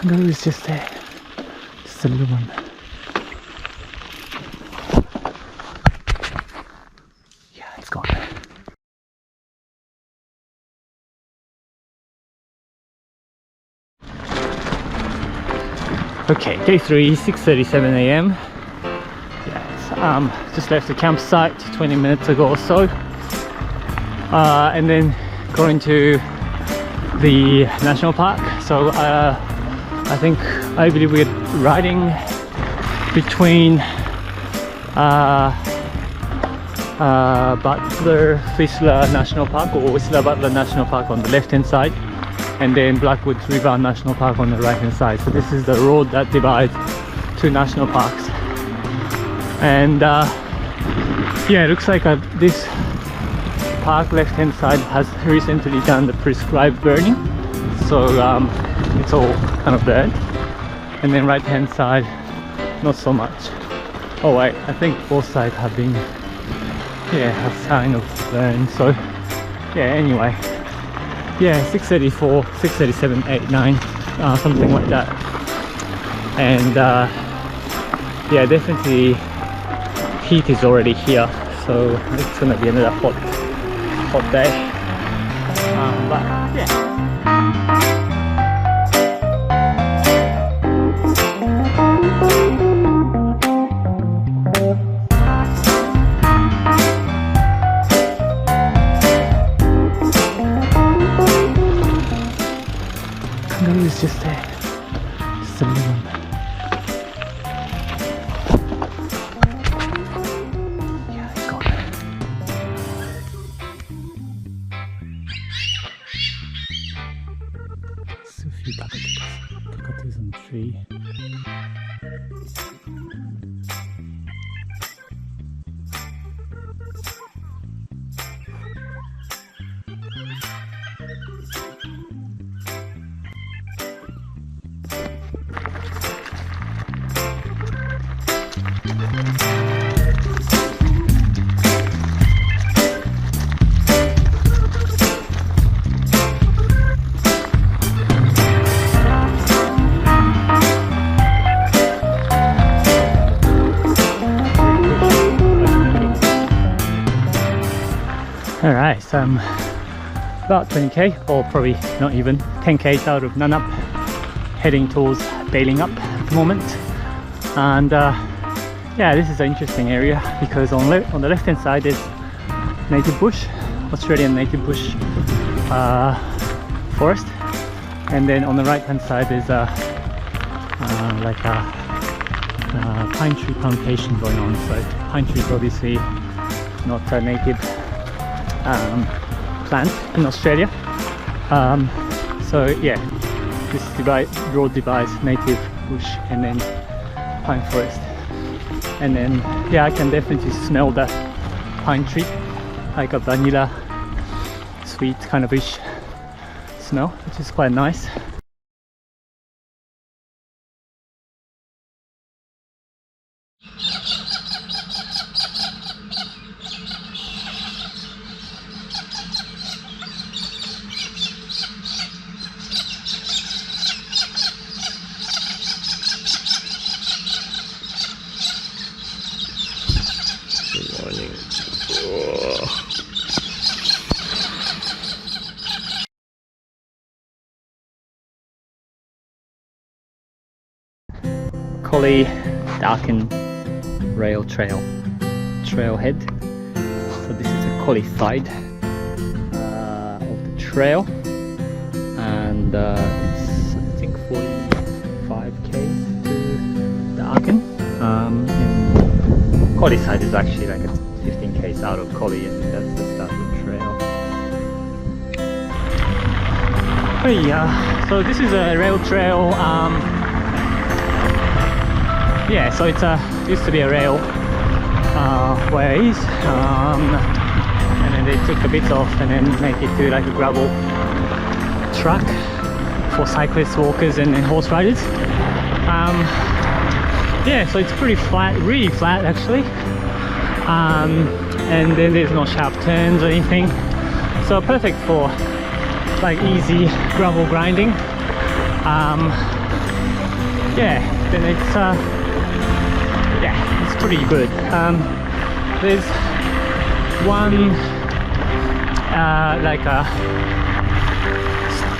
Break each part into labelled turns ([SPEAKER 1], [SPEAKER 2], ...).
[SPEAKER 1] Kangaroo is just there, just a little one. Yeah, it's gone. Okay, day 3, 6:37 a.m. Yes, just left the campsite 20 minutes ago or so, and then going to the national park. So I believe we're riding between Butler Whistler National Park, or Whistler Butler National Park on the left hand side, and then Blackwood River National Park on the right hand side. So this is the road that divides two national parks. And yeah, it looks like this park left hand side has recently done the prescribed burning, so it's all kind of dead. And then right hand side, not so much. Oh wait, I think both sides have been, yeah, have sign of burn. So yeah, anyway, yeah, 6:34, 6:37, 8, 9, something like that. And yeah, definitely heat is already here, so it's gonna be another hot day. But yeah. Kangaroo is just there, just a little one. Yeah, it's gone. So a few cockatoos on the tree. Alright, so I'm about 20k, or probably not even 10k out of Nanup, heading towards Bailing Up at the moment. And yeah, this is an interesting area because on the left hand side is native bush, Australian native bush forest, and then on the right hand side is like a pine tree plantation going on. So pine trees obviously not a native plant in Australia. So yeah, this road divides native bush and then pine forest. And then yeah, I can definitely smell the pine tree, like a vanilla sweet kind of ish smell, which is quite nice.
[SPEAKER 2] Good morning.
[SPEAKER 1] Collie Darken Rail Trailhead. So this is the Collie side of the trail, and it's I think 45k to Darken. And Collie side is actually like 15k out of Collie, and that's the start of the trail. Oh yeah, so this is a rail trail. Yeah, so it's used to be a rail ways, and then they took the bits off and then make it to like a gravel track for cyclists, walkers, and then horse riders. Yeah, so it's pretty flat, really flat actually, and then there's no sharp turns or anything, so perfect for like easy gravel grinding. yeah, then it's yeah, it's pretty good. There's one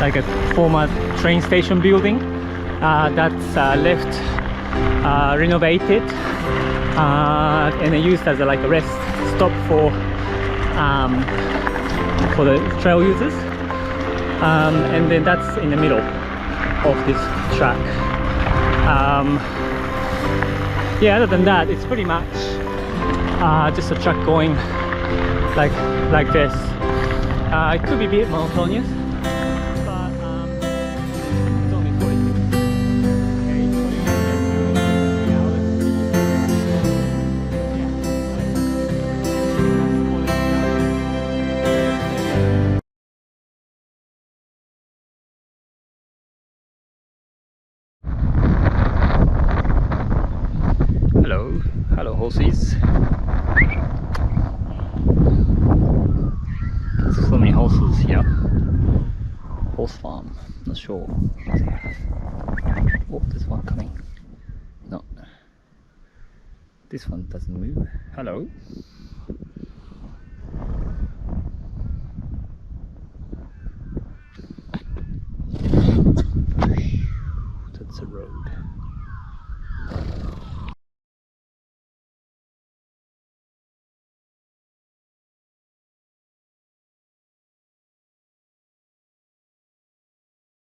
[SPEAKER 1] like a former train station building that's left renovated and they used as like a rest stop for the trail users, and then that's in the middle of this track. Yeah, other than that, it's pretty much just a track going like this. It could be a bit monotonous, but it's only 42. Hello horses. So many horses here. Horse farm, not sure. Oh, there's one coming. No, this one doesn't move. Hello.